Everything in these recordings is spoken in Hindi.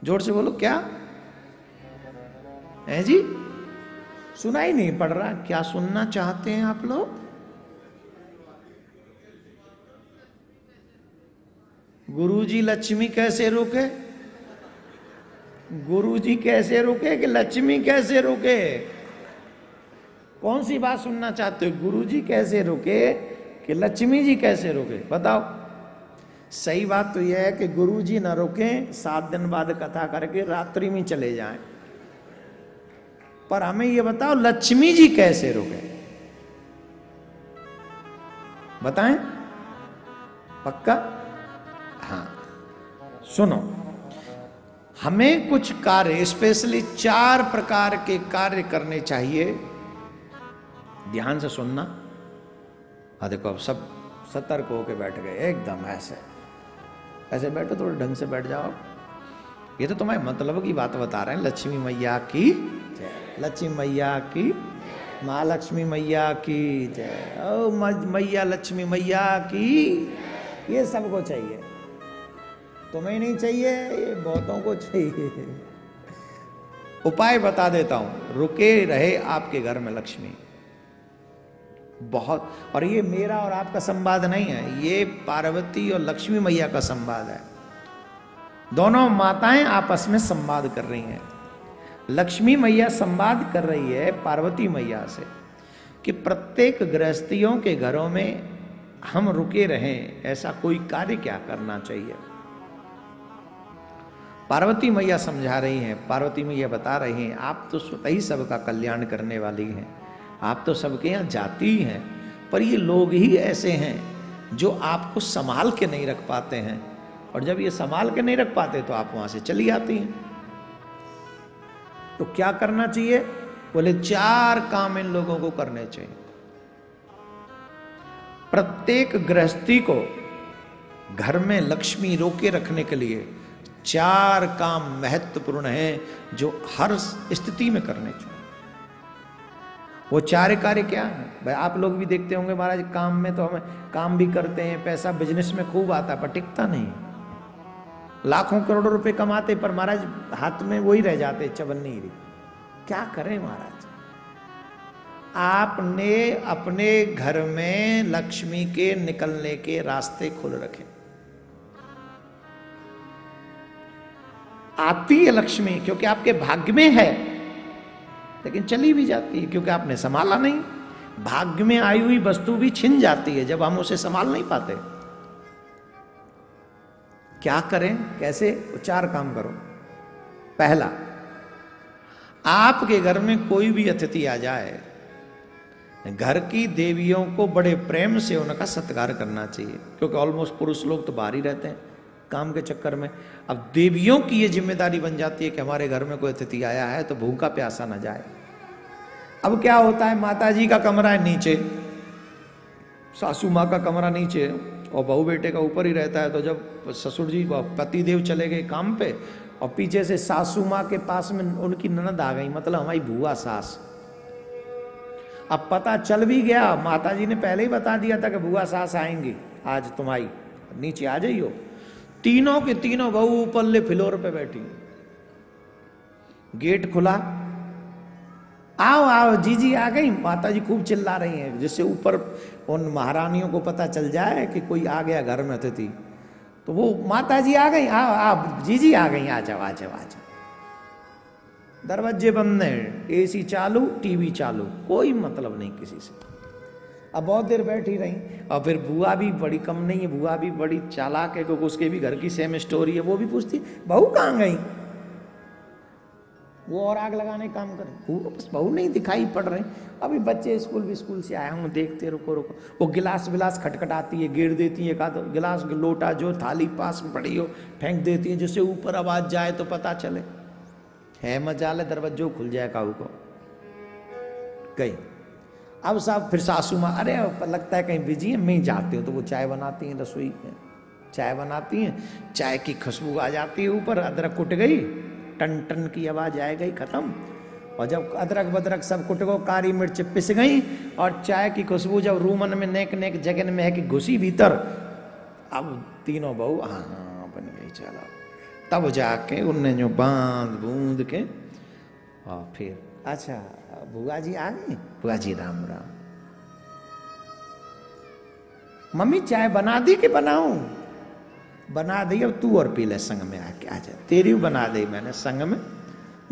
जोर से बोलो, क्या है जी? सुनाई नहीं पड़ रहा, क्या सुनना चाहते हैं आप लोग? गुरुजी लक्ष्मी कैसे रोके? गुरुजी कैसे रोके कि लक्ष्मी कैसे रोके? कौन सी बात सुनना चाहते हो? गुरुजी कैसे रोके कि लक्ष्मी जी कैसे रोके? बताओ। सही बात तो यह है कि गुरुजी ना रोकें, 7 दिन बाद कथा करके रात्रि में चले जाएं, पर हमें यह बताओ लक्ष्मी जी कैसे रोके? बताएं। पक्का? हाँ, सुनो, हमें कुछ कार्य, स्पेशली 4 प्रकार के कार्य करने चाहिए। ध्यान से सुनना। देखो अब सब सतर्क होके बैठ गए, एकदम ऐसे ऐसे बैठो, थोड़े ढंग से बैठ जाओ। ये तो तुम्हारे मतलब की बात बता रहे हैं। लक्ष्मी मैया की जय, लक्ष्मी मैया की, महालक्ष्मी मैया की जय, ओ मैया लक्ष्मी मैया की। ये सबको चाहिए, तुम्हें नहीं चाहिए, ये बहुतों को चाहिए। उपाय बता देता हूं, रुके रहे आपके घर में लक्ष्मी बहुत। और ये मेरा और आपका संवाद नहीं है, ये पार्वती और लक्ष्मी मैया का संवाद है। दोनों माताएं आपस में संवाद कर रही हैं। लक्ष्मी मैया संवाद कर रही है पार्वती मैया से कि प्रत्येक गृहस्थियों के घरों में हम रुके रहें, ऐसा कोई कार्य क्या करना चाहिए। पार्वती मैया समझा रही हैं, पार्वती मैया बता रही हैं, आप तो स्वतः ही सबका कल्याण करने वाली हैं, आप तो सबके यहाँ जाती ही हैं, पर ये लोग ही ऐसे हैं जो आपको संभाल के नहीं रख पाते हैं, और जब ये संभाल के नहीं रख पाते तो आप वहां से चली आती हैं। तो क्या करना चाहिए? बोले 4 काम इन लोगों को करने चाहिए। प्रत्येक गृहस्थी को घर में लक्ष्मी रोके रखने के लिए 4 काम महत्वपूर्ण हैं जो हर स्थिति में करने चाहिए। वो 4 कार्य क्या है भाई? आप लोग भी देखते होंगे महाराज, काम में तो हमें काम भी करते हैं, पैसा बिजनेस में खूब आता है, पर टिकता नहीं। लाखों करोड़ों रुपए कमाते, पर महाराज हाथ में वही रह जाते, चवन्नी हीरी। क्या करें महाराज? आपने अपने घर में लक्ष्मी के निकलने के रास्ते खोल रखे। आती है लक्ष्मी क्योंकि आपके भाग्य में है, लेकिन चली भी जाती है क्योंकि आपने संभाला नहीं। भाग्य में आई हुई वस्तु भी छिन जाती है जब हम उसे संभाल नहीं पाते। क्या करें, कैसे? 4 काम करो। पहला, आपके घर में कोई भी अतिथि आ जाए, घर की देवियों को बड़े प्रेम से उनका सत्कार करना चाहिए, क्योंकि ऑलमोस्ट पुरुष लोग तो बाहर ही रहते हैं काम के चक्कर में। अब देवियों की ये जिम्मेदारी बन जाती है कि हमारे घर में कोई अतिथि आया है तो भूखा प्यासा ना जाए। अब क्या होता है, माता जी का कमरा है नीचे, सासू माँ का कमरा नीचे और बहू बेटे का ऊपर ही रहता है। तो जब ससुर जी पति देव चले गए काम पे और पीछे से सासू माँ के पास में उनकी ननद आ गई, मतलब हमारी बुआ सास। अब पता चल भी गया, माता जी ने पहले ही बता दिया था कि बुआ सास आएंगी आज, तुम्हारी नीचे आ जाइयो। तीनों के तीनों बहू ऊपरले फ्लोर पे बैठी, गेट खुला, आओ आओ जीजी आ गई। माता जी खूब चिल्ला रही हैं जिससे ऊपर उन महारानियों को पता चल जाए कि कोई आ गया घर में अतिथि। तो वो माता जी आ गई, आओ आओ जीजी आ गई, आ जाओ आ जाओ आ जाओ। दरवाजे बंद है, एसी चालू, टीवी चालू, कोई मतलब नहीं किसी से। अब बहुत देर बैठी रही, और फिर बुआ भी बड़ी कम नहीं है, बुआ भी बड़ी चालाक है क्योंकि उसके भी घर की सेम स्टोरी है। वो भी पूछती बहू कहाँ गई, वो और आग लगाने काम करे, बहू नहीं दिखाई पड़ रहे। अभी बच्चे स्कूल से आए हूँ, देखते रुको रुको। वो गिलास विलास खटखटाती है, गिर देती है, तो गिलास लोटा जो थाली पास में पड़ी हो फेंक देती है, जिससे ऊपर आवाज जाए तो पता चले। है मजाल है, दरवाजो खुल जाए काऊ को। गई। अब साहब फिर सासू माँ, अरे लगता है कहीं बिजी है, मैं जाती हूँ। तो वो चाय बनाती हैं, रसोई में चाय बनाती हैं, चाय की खुशबू आ जाती है ऊपर, अदरक कुट गई, टन टन की आवाज आ गई, खत्म। और जब अदरक बदरक सब कुट गो, कारी मिर्च पिस गई, और चाय की खुशबू जब रूमन में नेक नेक जगन में है कि घुसी भीतर, अब तीनों बहू हाँ बन गई, चलो तब जाके उनने जो बांध बूंद के और फिर अच्छा बुआ जी आ गई। बुआ जी राम राम। मम्मी चाय बना दी कि बनाऊं? बना दी, अब तू और पी ले संग में आके। आ जा, तेरी बना दी मैंने संग में।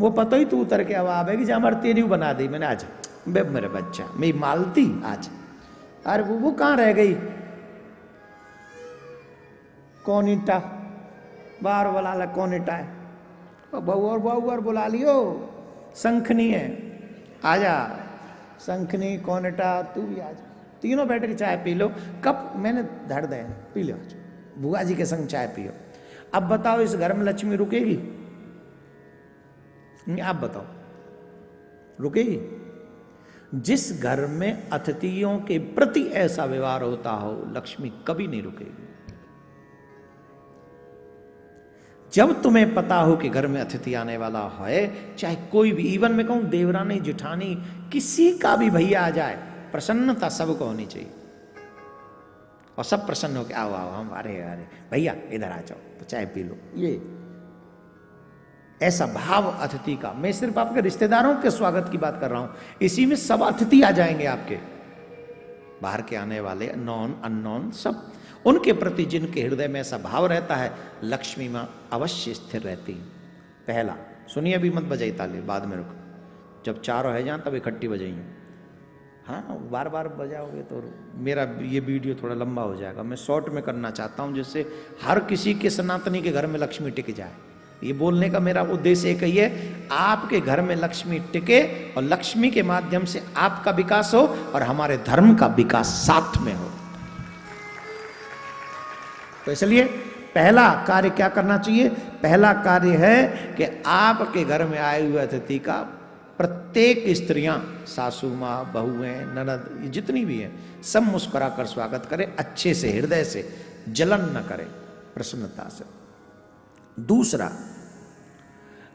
वो पता ही तू उतर के अब आवेगी जब हमारे तेरी बना दी मैंने। आज बे मेरे बच्चा मेरी मालती आज। अरे वो कहाँ रह गई? कौन ईटा बार बुला ला, कौन ईटा है? बहू और बुला लियो, शंखनी है आजा। शंखनी कौन ईटा तू भी आजा। तीनों बैठ के चाय पी लो। कप मैंने धर दे, पी लो आज बुआ जी के संग चाय पियो। अब बताओ इस घर में लक्ष्मी रुकेगी? आप बताओ रुकेगी? जिस घर में अतिथियों के प्रति ऐसा व्यवहार होता हो लक्ष्मी कभी नहीं रुकेगी। जब तुम्हें पता हो कि घर में अतिथि आने वाला है, चाहे कोई भी, इवन मैं कहूं देवरानी जेठानी किसी का भी भैया आ जाए, प्रसन्नता सबको होनी चाहिए और सब प्रसन्न हो के आओ आओ हम, अरे अरे भैया इधर आ जाओ तो चाय पी लो। ये ऐसा भाव अतिथि का। मैं सिर्फ आपके रिश्तेदारों के स्वागत की बात कर रहा हूं, इसी में सब अतिथि आ जाएंगे आपके, बाहर के आने वाले नॉन अननोन सब। उनके प्रति जिनके हृदय में ऐसा भाव रहता है लक्ष्मी मां अवश्य स्थिर रहती है। पहला सुनिए, अभी मत बजाई ताली, बाद में रुको, जब चारों है जान तब इकट्ठी बजाइए। हाँ बार बार बजाओगे तो मेरा ये वीडियो थोड़ा लंबा हो जाएगा। मैं शॉर्ट में करना चाहता हूँ जिससे हर किसी के सनातनी के घर में लक्ष्मी टिक जाए। ये बोलने का मेरा उद्देश्य एक ही है, आपके घर में लक्ष्मी टिके और लक्ष्मी के माध्यम से आपका विकास हो और हमारे धर्म का विकास साथ में हो। तो इसलिए पहला कार्य क्या करना चाहिए? पहला कार्य है कि आपके घर में आए हुए अतिथि का प्रत्येक स्त्रियां, सासू माँ, बहुएं, ननद, जितनी भी हैं, सब मुस्कुरा कर स्वागत करें, अच्छे से, हृदय से, जलन न करें, प्रसन्नता से। दूसरा,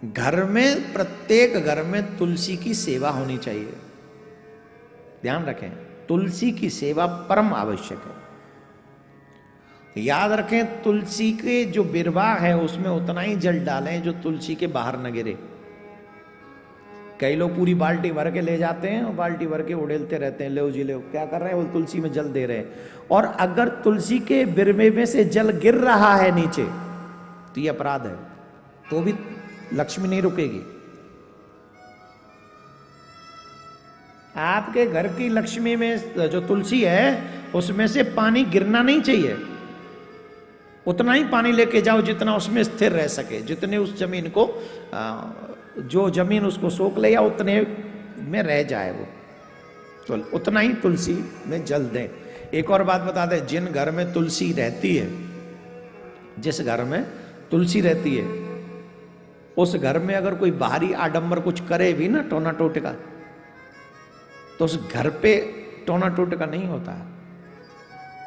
घर में, प्रत्येक घर में तुलसी की सेवा होनी चाहिए। ध्यान रखें, तुलसी की सेवा परम आवश्यक है। याद रखें, तुलसी के जो बिरवा है उसमें उतना ही जल डालें जो तुलसी के बाहर न गिरे। कई लोग पूरी बाल्टी भर के ले जाते हैं और बाल्टी भर के उड़ेलते रहते हैं, ले जी ले, क्या कर रहे हैं? वो तुलसी में जल दे रहे हैं। और अगर तुलसी के बिरवे में से जल गिर रहा है नीचे तो ये अपराध है, तो भी लक्ष्मी नहीं रुकेगी। आपके घर की लक्ष्मी में जो तुलसी है उसमें से पानी गिरना नहीं चाहिए। उतना ही पानी लेके जाओ जितना उसमें स्थिर रह सके, जितने उस जमीन को जो जमीन उसको सोख ले या उतने में रह जाए वो, तो उतना ही तुलसी में जल दें। एक और बात बता दें, जिन घर में तुलसी रहती है, जिस घर में तुलसी रहती है उस घर में अगर कोई बाहरी आडंबर कुछ करे भी ना, टोना टोटका, तो उस घर पे टोना टोटका नहीं होता है,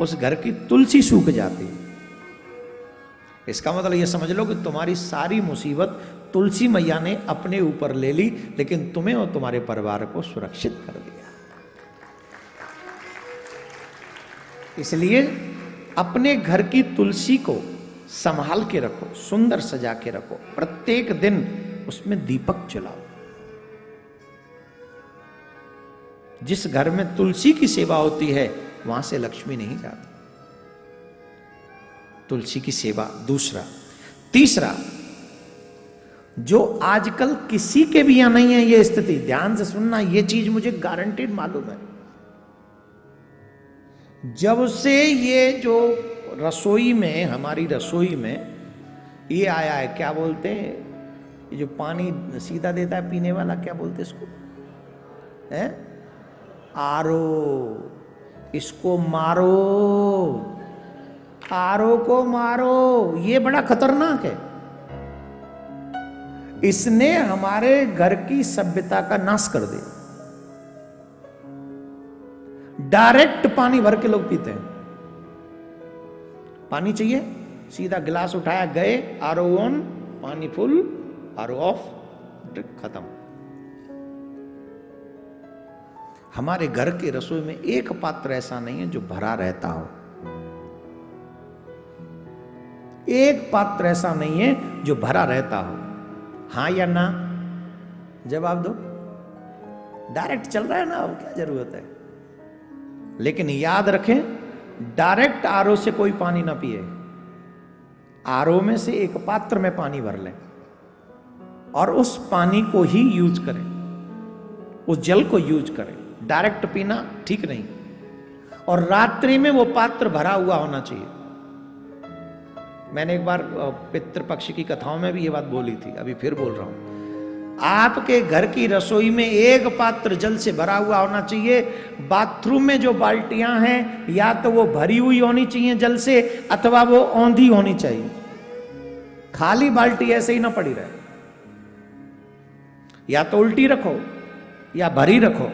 उस घर की तुलसी सूख जाती है। इसका मतलब ये समझ लो कि तुम्हारी सारी मुसीबत तुलसी मैया ने अपने ऊपर ले ली, लेकिन तुम्हें और तुम्हारे परिवार को सुरक्षित कर दिया। इसलिए अपने घर की तुलसी को संभाल के रखो, सुंदर सजा के रखो, प्रत्येक दिन उसमें दीपक जलाओ। जिस घर में तुलसी की सेवा होती है वहां से लक्ष्मी नहीं जाती। तुलसी की सेवा। दूसरा, तीसरा, जो आजकल किसी के भी यहां नहीं है ये स्थिति, ध्यान से सुनना, ये चीज मुझे गारंटीड मालूम है। जब से ये जो रसोई में, हमारी रसोई में ये आया है, क्या बोलते हैं, ये जो पानी सीधा देता है पीने वाला, क्या बोलते हैं इसको? है आरो। इसको मारो, आरो को मारो, ये बड़ा खतरनाक है। इसने हमारे घर की सभ्यता का नाश कर दिया। डायरेक्ट पानी भर के लोग पीते हैं। पानी चाहिए, सीधा गिलास उठाया, गए, आरो ऑन, पानी फुल, आरो ऑफ, खत्म। हमारे घर के रसोई में एक पात्र ऐसा नहीं है जो भरा रहता हो। एक पात्र ऐसा नहीं है जो भरा रहता हो। हाँ या ना जवाब दो। डायरेक्ट चल रहा है ना, अब क्या जरूरत है। लेकिन याद रखें, डायरेक्ट आरओ से कोई पानी ना पिए। आरओ में से एक पात्र में पानी भर लें और उस पानी को ही यूज करें, उस जल को यूज करें। डायरेक्ट पीना ठीक नहीं। और रात्रि में वो पात्र भरा हुआ होना चाहिए। मैंने एक बार पितृपक्ष की कथाओं में भी ये बात बोली थी, अभी फिर बोल रहा हूं। आपके घर की रसोई में एक पात्र जल से भरा हुआ होना चाहिए। बाथरूम में जो बाल्टियां हैं, या तो वो भरी हुई होनी चाहिए जल से, अथवा वो औंधी होनी चाहिए। खाली बाल्टी ऐसे ही ना पड़ी रहे। या तो उल्टी रखो या भरी रखो।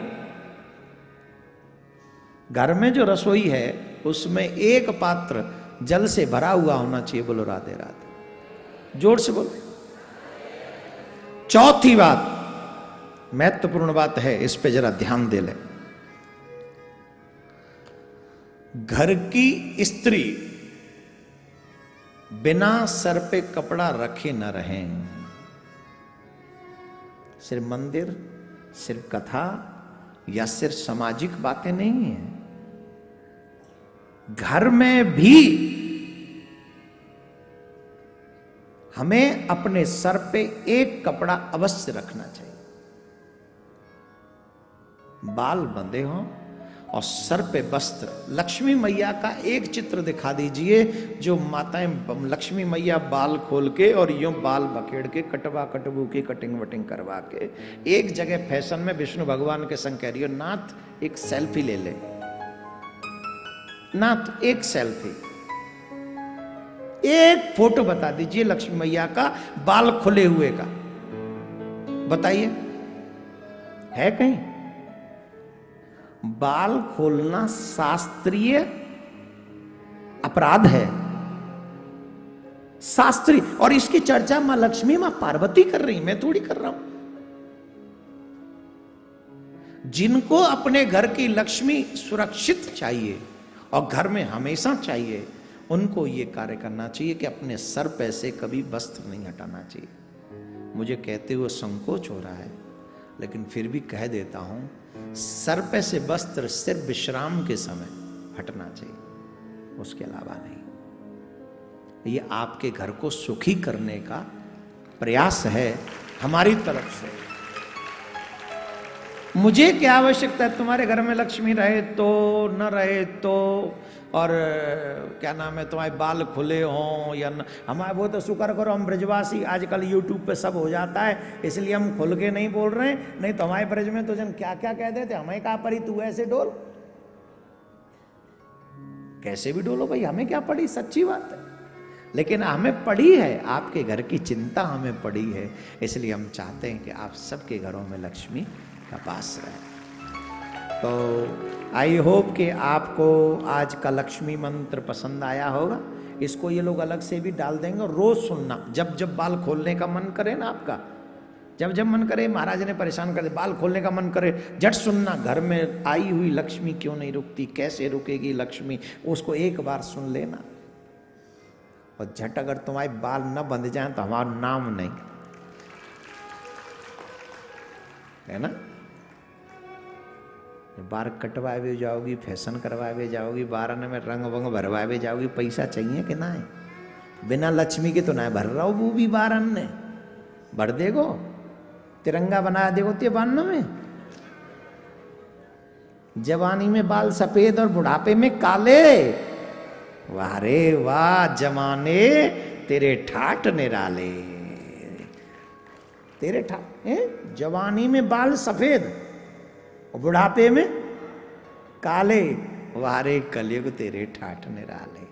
घर में जो रसोई है उसमें एक पात्र जल से भरा हुआ होना चाहिए। बोलो राधे राधे, जोर से बोलो। चौथी बात, महत्वपूर्ण बात है, इस पे जरा ध्यान दे ले। घर की स्त्री बिना सर पे कपड़ा रखे न रहें। सिर्फ मंदिर, सिर्फ कथा या सिर्फ सामाजिक बातें नहीं है। घर में भी हमें अपने सर पे एक कपड़ा अवश्य रखना चाहिए। बाल बंधे हों और सर पे वस्त्र। लक्ष्मी मैया का एक चित्र दिखा दीजिए जो माताएं लक्ष्मी मैया बाल खोल के और यूं बाल बखेड़ के कटवा कटबू की कटिंग वटिंग करवा के एक जगह फैशन में विष्णु भगवान के संग कह रही हो, नाथ एक सेल्फी ले ले, नाथ एक सेल्फी, एक फोटो बता दीजिए लक्ष्मी मैया का बाल खुले हुए का, बताइए है कहीं? बाल खोलना शास्त्रीय अपराध है, शास्त्रीय। और इसकी चर्चा मां लक्ष्मी मां पार्वती कर रही, मैं थोड़ी कर रहा हूं। जिनको अपने घर की लक्ष्मी सुरक्षित चाहिए और घर में हमेशा चाहिए, उनको ये कार्य करना चाहिए कि अपने सर पे से कभी वस्त्र नहीं हटाना चाहिए। मुझे कहते हुए संकोच हो रहा है, लेकिन फिर भी कह देता हूं, सर पे से वस्त्र सिर्फ विश्राम के समय हटना चाहिए, उसके अलावा नहीं। ये आपके घर को सुखी करने का प्रयास है हमारी तरफ से। मुझे क्या आवश्यकता है तुम्हारे घर में लक्ष्मी रहे तो न रहे तो, और क्या नाम है, तुम्हारे बाल खुले हों या न। हमारे वो तो शुक्र करो हम ब्रजवासी, आजकल यूट्यूब पे सब हो जाता है, इसलिए हम खुल के नहीं बोल रहे हैं। नहीं तो हमारे ब्रज में तो जन क्या क्या कह देते, हमें कहा पड़ी तू ऐसे डोल, कैसे भी डोलो भाई, हमें क्या पड़ी, सच्ची बात है। लेकिन हमें पड़ी है, आपके घर की चिंता हमें पड़ी है, इसलिए हम चाहते हैं कि आप सबके घरों में लक्ष्मी का वास रहे। तो आई होप कि आपको आज का लक्ष्मी मंत्र पसंद आया होगा। इसको ये लोग अलग से भी डाल देंगे और रोज सुनना, जब जब बाल खोलने का मन करे ना आपका, जब जब मन करे, महाराज ने परेशान कर दे, बाल खोलने का मन करे, झट सुनना, घर में आई हुई लक्ष्मी क्यों नहीं रुकती, कैसे रुकेगी लक्ष्मी, उसको एक बार सुन लेना। और झट अगर तुम्हारे बाल न बंध जाए तो हमारा नाम नहीं, है ना। बार कटवाए जाओगी, फैशन करवाए जाओगी, बारन में रंग वंग भरवाए जाओगी, पैसा चाहिए कि ना है? बिना लक्ष्मी के तो ना भर रहा हो, वो भी बारन ने भर देगो, तिरंगा बना देगो ते बारन में। जवानी में बाल सफेद और बुढ़ापे में काले, वाह रे वाह जमाने तेरे ठाठ निराले, तेरे ठाठ। जवानी में बाल सफेद और बुढ़ापे में काले, वारे कलयुग तेरे ठाठ निराले।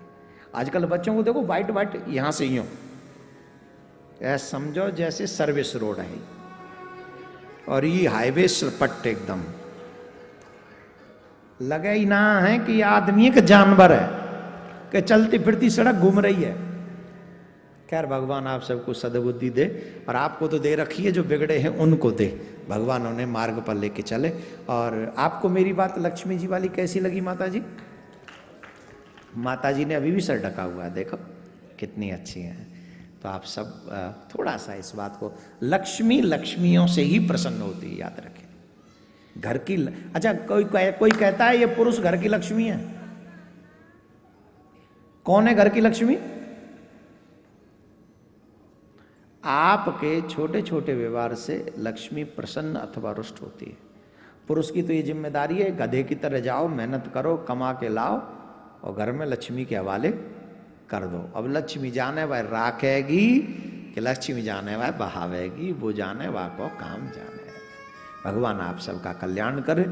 आजकल बच्चों को देखो वाइट वाइट, यहां से यूं, ऐसा समझो जैसे सर्विस रोड है और ये हाईवे पट्टे एकदम लगे ही ना है कि आदमी एक जानवर है कि चलती फिरती सड़क घूम रही है। खैर भगवान आप सबको सद्बुद्धि दे, और आपको तो दे रखी है, जो बिगड़े हैं उनको दे, भगवान उन्हें मार्ग पर लेके चले। और आपको मेरी बात लक्ष्मी जी वाली कैसी लगी माता जी? माता जी ने अभी भी सर ढका हुआ है, देखो कितनी अच्छी हैं। तो आप सब थोड़ा सा इस बात को, लक्ष्मी लक्ष्मियों से ही प्रसन्न होती है, याद रखें। घर की अच्छा, कोई कहता है ये पुरुष घर की लक्ष्मी है? कौन है घर की लक्ष्मी? आपके छोटे छोटे व्यवहार से लक्ष्मी प्रसन्न अथवा रुष्ट होती है। पुरुष की तो ये जिम्मेदारी है, गधे की तरह जाओ, मेहनत करो, कमा के लाओ और घर में लक्ष्मी के हवाले कर दो। अब लक्ष्मी जाने वह राखेगी कि लक्ष्मी जाने वह बहावेगी, वो जाने वह को काम जाने। भगवान आप सबका कल्याण करे।